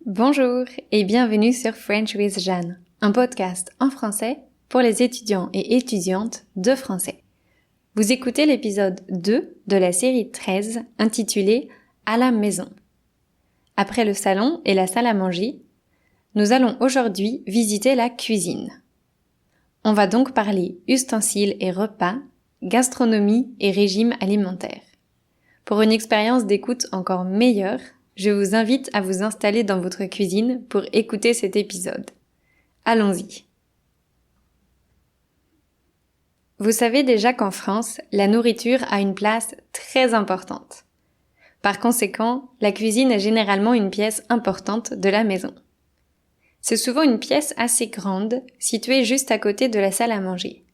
Bonjour et bienvenue sur French with Jeanne, un podcast en français pour les étudiants et étudiantes de français. Vous écoutez l'épisode 2 de la série 13 intitulée « À la maison ». Après le salon et la salle à manger, nous allons aujourd'hui visiter la cuisine. On va donc parler ustensiles et repas, gastronomie et régime alimentaire. Pour une expérience d'écoute encore meilleure, je vous invite à vous installer dans votre cuisine pour écouter cet épisode. Allons-y. Vous savez déjà qu'en France, la nourriture a une place très importante. Par conséquent, la cuisine est généralement une pièce importante de la maison. C'est souvent une pièce assez grande, située juste à côté de la salle à manger.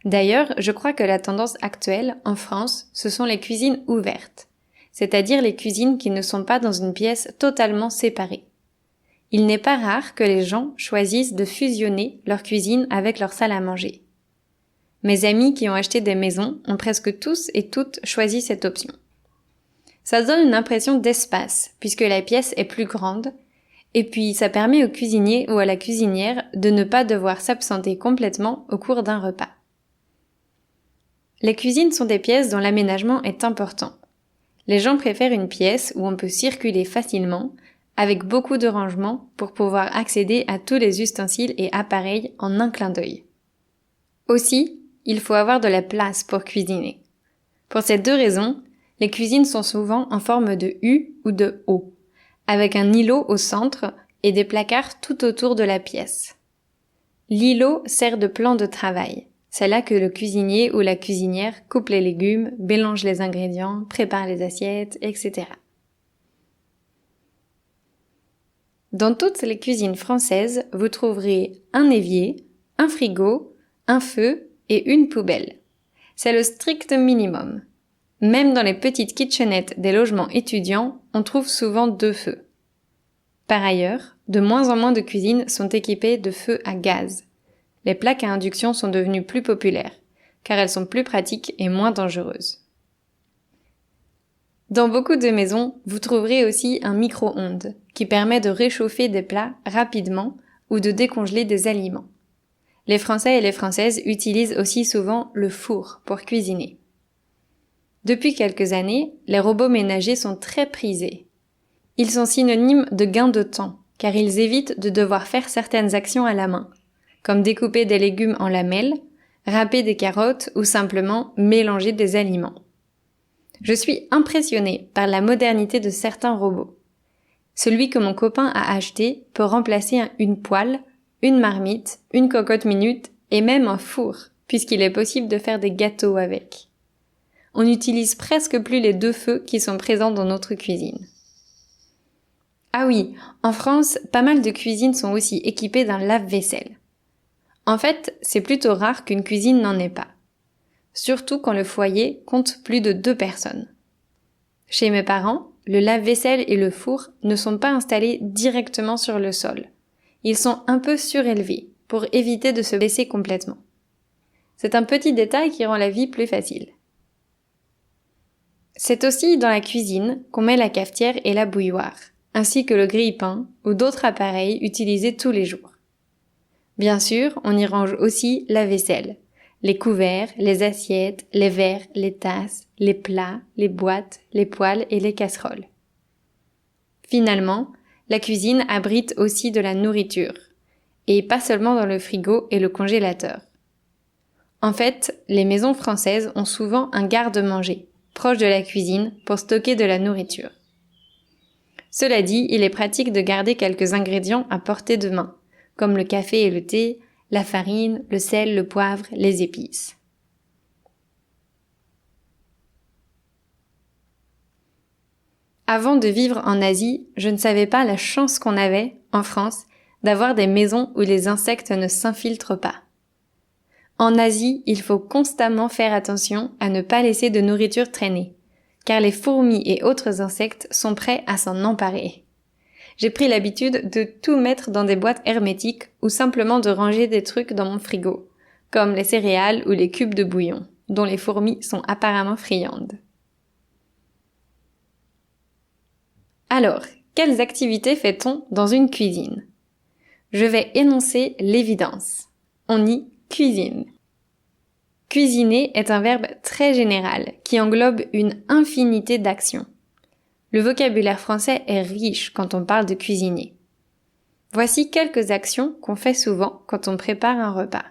D'ailleurs, je crois que la tendance actuelle, en France, ce sont les cuisines ouvertes, c'est-à-dire les cuisines qui ne sont pas dans une pièce totalement séparée. Il n'est pas rare que les gens choisissent de fusionner leur cuisine avec leur salle à manger. Mes amis qui ont acheté des maisons ont presque tous et toutes choisi cette option. Ça donne une impression d'espace, puisque la pièce est plus grande, et puis ça permet au cuisinier ou à la cuisinière de ne pas devoir s'absenter complètement au cours d'un repas. Les cuisines sont des pièces dont l'aménagement est important. Les gens préfèrent une pièce où on peut circuler facilement, avec beaucoup de rangements pour pouvoir accéder à tous les ustensiles et appareils en un clin d'œil. Aussi, il faut avoir de la place pour cuisiner. Pour ces deux raisons, les cuisines sont souvent en forme de U ou de O, avec un îlot au centre et des placards tout autour de la pièce. L'îlot sert de plan de travail. C'est là que le cuisinier ou la cuisinière coupe les légumes, mélange les ingrédients, prépare les assiettes, etc. Dans toutes les cuisines françaises, vous trouverez un évier, un frigo, un feu et une poubelle. C'est le strict minimum. Même dans les petites kitchenettes des logements étudiants, on trouve souvent 2 feux. Par ailleurs, de moins en moins de cuisines sont équipées de feux à gaz. Les plaques à induction sont devenues plus populaires, car elles sont plus pratiques et moins dangereuses. Dans beaucoup de maisons, vous trouverez aussi un micro-ondes, qui permet de réchauffer des plats rapidement ou de décongeler des aliments. Les Français et les Françaises utilisent aussi souvent le four pour cuisiner. Depuis quelques années, les robots ménagers sont très prisés. Ils sont synonymes de gain de temps, car ils évitent de devoir faire certaines actions à la main, comme découper des légumes en lamelles, râper des carottes ou simplement mélanger des aliments. Je suis impressionnée par la modernité de certains robots. Celui que mon copain a acheté peut remplacer une poêle, une marmite, une cocotte minute et même un four, puisqu'il est possible de faire des gâteaux avec. On n'utilise presque plus les 2 feux qui sont présents dans notre cuisine. Ah oui, en France, pas mal de cuisines sont aussi équipées d'un lave-vaisselle. En fait, c'est plutôt rare qu'une cuisine n'en ait pas. Surtout quand le foyer compte plus de 2 personnes. Chez mes parents, le lave-vaisselle et le four ne sont pas installés directement sur le sol. Ils sont un peu surélevés pour éviter de se baisser complètement. C'est un petit détail qui rend la vie plus facile. C'est aussi dans la cuisine qu'on met la cafetière et la bouilloire, ainsi que le grille-pain ou d'autres appareils utilisés tous les jours. Bien sûr, on y range aussi la vaisselle, les couverts, les assiettes, les verres, les tasses, les plats, les boîtes, les poêles et les casseroles. Finalement, la cuisine abrite aussi de la nourriture, et pas seulement dans le frigo et le congélateur. En fait, les maisons françaises ont souvent un garde-manger, proche de la cuisine, pour stocker de la nourriture. Cela dit, il est pratique de garder quelques ingrédients à portée de main, comme le café et le thé, la farine, le sel, le poivre, les épices. Avant de vivre en Asie, je ne savais pas la chance qu'on avait, en France, d'avoir des maisons où les insectes ne s'infiltrent pas. En Asie, il faut constamment faire attention à ne pas laisser de nourriture traîner, car les fourmis et autres insectes sont prêts à s'en emparer. J'ai pris l'habitude de tout mettre dans des boîtes hermétiques ou simplement de ranger des trucs dans mon frigo, comme les céréales ou les cubes de bouillon, dont les fourmis sont apparemment friandes. Alors, quelles activités fait-on dans une cuisine? Je vais énoncer l'évidence. On y cuisine. Cuisiner est un verbe très général qui englobe une infinité d'actions. Le vocabulaire français est riche quand on parle de cuisiner. Voici quelques actions qu'on fait souvent quand on prépare un repas.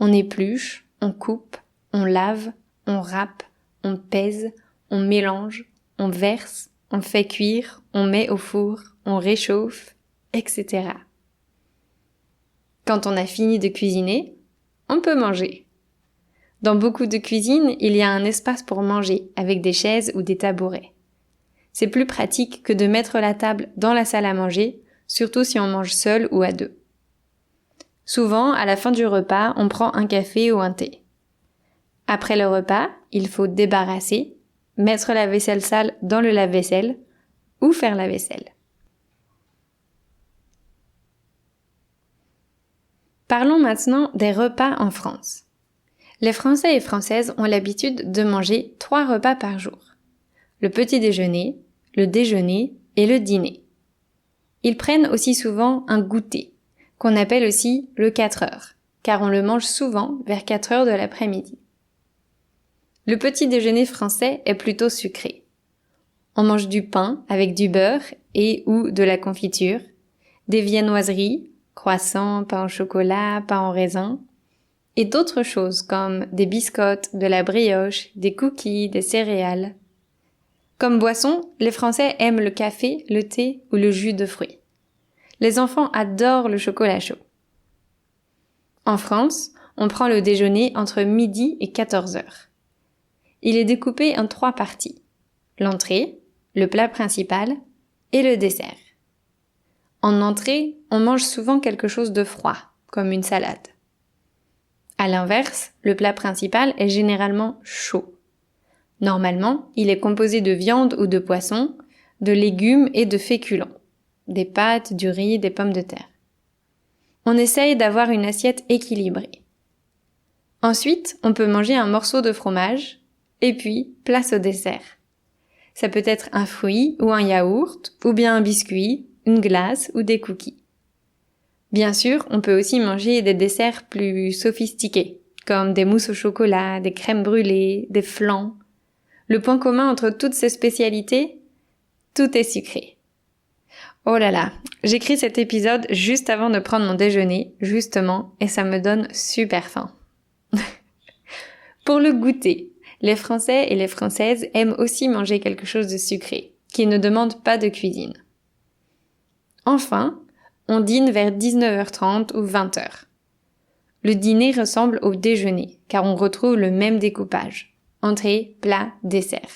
On épluche, on coupe, on lave, on râpe, on pèse, on mélange, on verse, on fait cuire, on met au four, on réchauffe, etc. Quand on a fini de cuisiner, on peut manger. Dans beaucoup de cuisines, il y a un espace pour manger avec des chaises ou des tabourets. C'est plus pratique que de mettre la table dans la salle à manger, surtout si on mange seul ou à deux. Souvent, à la fin du repas, on prend un café ou un thé. Après le repas, il faut débarrasser, mettre la vaisselle sale dans le lave-vaisselle ou faire la vaisselle. Parlons maintenant des repas en France. Les Français et Françaises ont l'habitude de manger 3 repas par jour. Le petit déjeuner, le déjeuner et le dîner. Ils prennent aussi souvent un goûter, qu'on appelle aussi le 4 heures, car on le mange souvent vers 4 heures de l'après-midi. Le petit déjeuner français est plutôt sucré. On mange du pain avec du beurre et ou de la confiture, des viennoiseries, croissants, pain au chocolat, pain au raisin, et d'autres choses comme des biscottes, de la brioche, des cookies, des céréales. Comme boisson, les Français aiment le café, le thé ou le jus de fruits. Les enfants adorent le chocolat chaud. En France, on prend le déjeuner entre midi et 14 heures. Il est découpé en 3 parties. L'entrée, le plat principal et le dessert. En entrée, on mange souvent quelque chose de froid, comme une salade. À l'inverse, le plat principal est généralement chaud. Normalement, il est composé de viande ou de poisson, de légumes et de féculents, des pâtes, du riz, des pommes de terre. On essaye d'avoir une assiette équilibrée. Ensuite, on peut manger un morceau de fromage, et puis place au dessert. Ça peut être un fruit ou un yaourt, ou bien un biscuit, une glace ou des cookies. Bien sûr, on peut aussi manger des desserts plus sophistiqués, comme des mousses au chocolat, des crèmes brûlées, des flans. Le point commun entre toutes ces spécialités, tout est sucré. Oh là là, j'écris cet épisode juste avant de prendre mon déjeuner, justement, et ça me donne super faim. Pour le goûter, les Français et les Françaises aiment aussi manger quelque chose de sucré, qui ne demande pas de cuisine. Enfin, on dîne vers 19h30 ou 20h. Le dîner ressemble au déjeuner, car on retrouve le même découpage. Entrée, plat, dessert.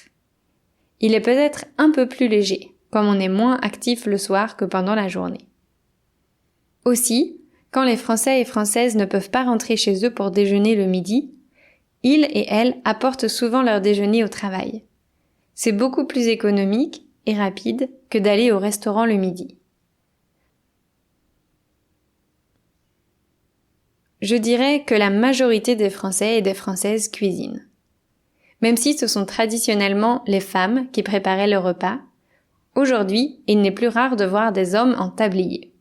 Il est peut-être un peu plus léger, comme on est moins actif le soir que pendant la journée. Aussi, quand les Français et Françaises ne peuvent pas rentrer chez eux pour déjeuner le midi, ils et elles apportent souvent leur déjeuner au travail. C'est beaucoup plus économique et rapide que d'aller au restaurant le midi. Je dirais que la majorité des Français et des Françaises cuisinent. Même si ce sont traditionnellement les femmes qui préparaient le repas, aujourd'hui, il n'est plus rare de voir des hommes en tablier.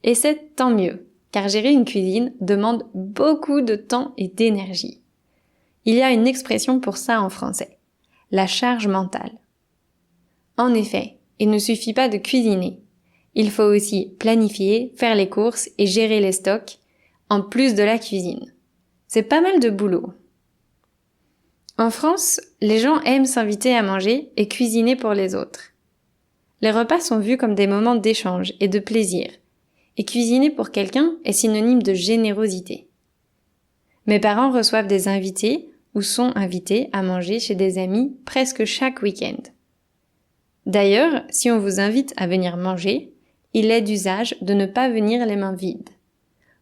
Et c'est tant mieux, car gérer une cuisine demande beaucoup de temps et d'énergie. Il y a une expression pour ça en français, la charge mentale. En effet, il ne suffit pas de cuisiner. Il faut aussi planifier, faire les courses et gérer les stocks, en plus de la cuisine. C'est pas mal de boulot. En France, les gens aiment s'inviter à manger et cuisiner pour les autres. Les repas sont vus comme des moments d'échange et de plaisir, et cuisiner pour quelqu'un est synonyme de générosité. Mes parents reçoivent des invités ou sont invités à manger chez des amis presque chaque week-end. D'ailleurs, si on vous invite à venir manger, il est d'usage de ne pas venir les mains vides.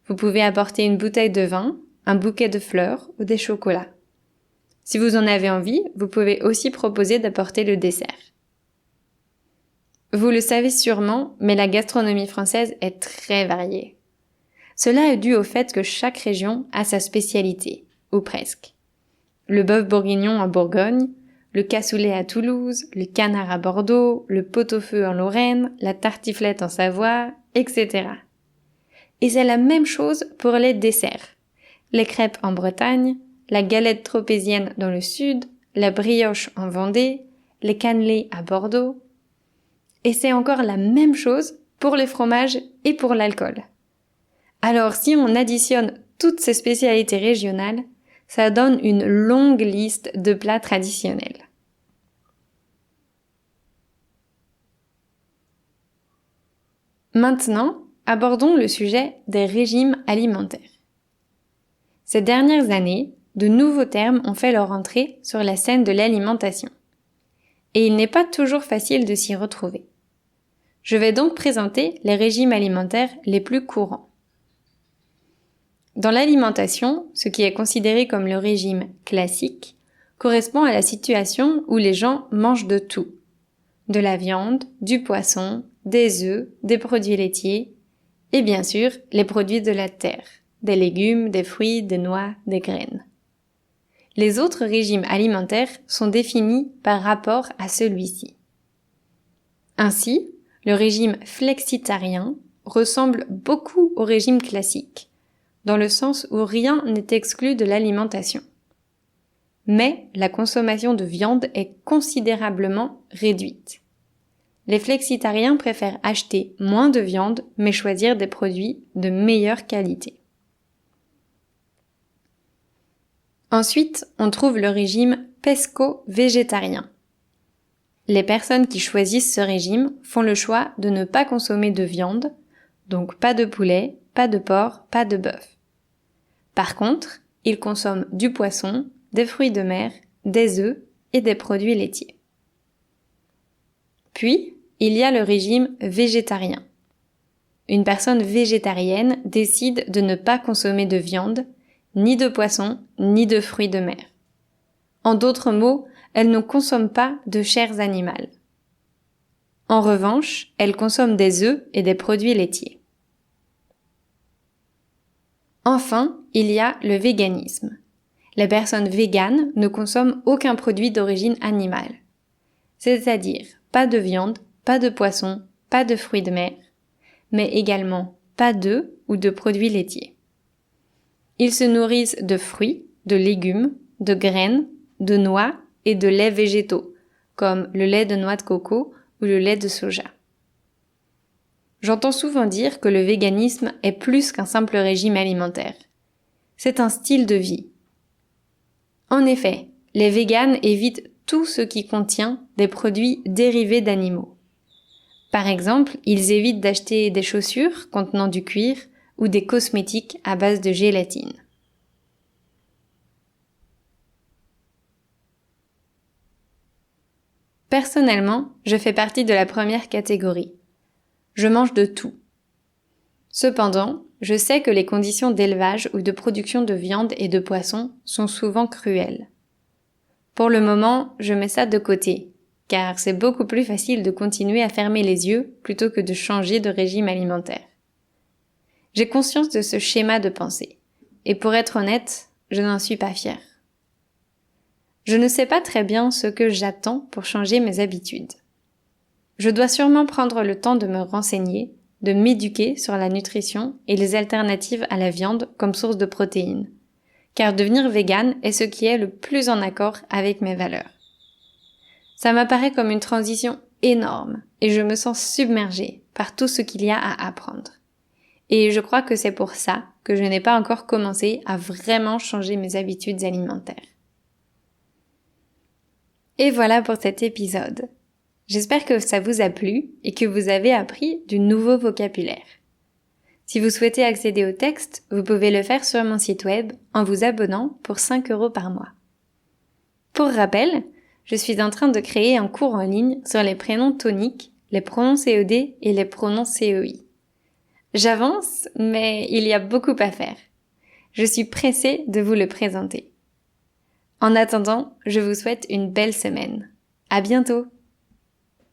Vous pouvez apporter une bouteille de vin, un bouquet de fleurs ou des chocolats. Si vous en avez envie, vous pouvez aussi proposer d'apporter le dessert. Vous le savez sûrement, mais la gastronomie française est très variée. Cela est dû au fait que chaque région a sa spécialité, ou presque. Le bœuf bourguignon en Bourgogne, le cassoulet à Toulouse, le canard à Bordeaux, le pot-au-feu en Lorraine, la tartiflette en Savoie, etc. Et c'est la même chose pour les desserts. Les crêpes en Bretagne, la galette tropézienne dans le sud, la brioche en Vendée, les cannelés à Bordeaux. Et c'est encore la même chose pour les fromages et pour l'alcool. Alors si on additionne toutes ces spécialités régionales, ça donne une longue liste de plats traditionnels. Maintenant, abordons le sujet des régimes alimentaires. Ces dernières années, de nouveaux termes ont fait leur entrée sur la scène de l'alimentation. Et il n'est pas toujours facile de s'y retrouver. Je vais donc présenter les régimes alimentaires les plus courants. Dans l'alimentation, ce qui est considéré comme le régime classique correspond à la situation où les gens mangent de tout. De la viande, du poisson, des œufs, des produits laitiers et bien sûr les produits de la terre, des légumes, des fruits, des noix, des graines. Les autres régimes alimentaires sont définis par rapport à celui-ci. Ainsi, le régime flexitarien ressemble beaucoup au régime classique, dans le sens où rien n'est exclu de l'alimentation. Mais la consommation de viande est considérablement réduite. Les flexitariens préfèrent acheter moins de viande, mais choisir des produits de meilleure qualité. Ensuite, on trouve le régime pesco-végétarien. Les personnes qui choisissent ce régime font le choix de ne pas consommer de viande, donc pas de poulet, pas de porc, pas de bœuf. Par contre, ils consomment du poisson, des fruits de mer, des œufs et des produits laitiers. Puis, il y a le régime végétarien. Une personne végétarienne décide de ne pas consommer de viande, ni de poisson, ni de fruits de mer. En d'autres mots, elle ne consomme pas de chairs animales. En revanche, elle consomme des œufs et des produits laitiers. Enfin, il y a le véganisme. Les personnes véganes ne consomment aucun produit d'origine animale. C'est-à-dire pas de viande, pas de poisson, pas de fruits de mer, mais également pas d'œufs ou de produits laitiers. Ils se nourrissent de fruits, de légumes, de graines, de noix et de laits végétaux, comme le lait de noix de coco ou le lait de soja. J'entends souvent dire que le véganisme est plus qu'un simple régime alimentaire. C'est un style de vie. En effet, les véganes évitent tout ce qui contient des produits dérivés d'animaux. Par exemple, ils évitent d'acheter des chaussures contenant du cuir ou des cosmétiques à base de gélatine. Personnellement, je fais partie de la première catégorie. Je mange de tout. Cependant, je sais que les conditions d'élevage ou de production de viande et de poisson sont souvent cruelles. Pour le moment, je mets ça de côté, car c'est beaucoup plus facile de continuer à fermer les yeux plutôt que de changer de régime alimentaire. J'ai conscience de ce schéma de pensée, et pour être honnête, je n'en suis pas fière. Je ne sais pas très bien ce que j'attends pour changer mes habitudes. Je dois sûrement prendre le temps de me renseigner, de m'éduquer sur la nutrition et les alternatives à la viande comme source de protéines, car devenir végane est ce qui est le plus en accord avec mes valeurs. Ça m'apparaît comme une transition énorme et je me sens submergée par tout ce qu'il y a à apprendre. Et je crois que c'est pour ça que je n'ai pas encore commencé à vraiment changer mes habitudes alimentaires. Et voilà pour cet épisode. J'espère que ça vous a plu et que vous avez appris du nouveau vocabulaire. Si vous souhaitez accéder au texte, vous pouvez le faire sur mon site web en vous abonnant pour 5 € par mois. Pour rappel, je suis en train de créer un cours en ligne sur les prénoms toniques, les pronoms CED et les pronoms CEI. J'avance, mais il y a beaucoup à faire. Je suis pressée de vous le présenter. En attendant, je vous souhaite une belle semaine. À bientôt!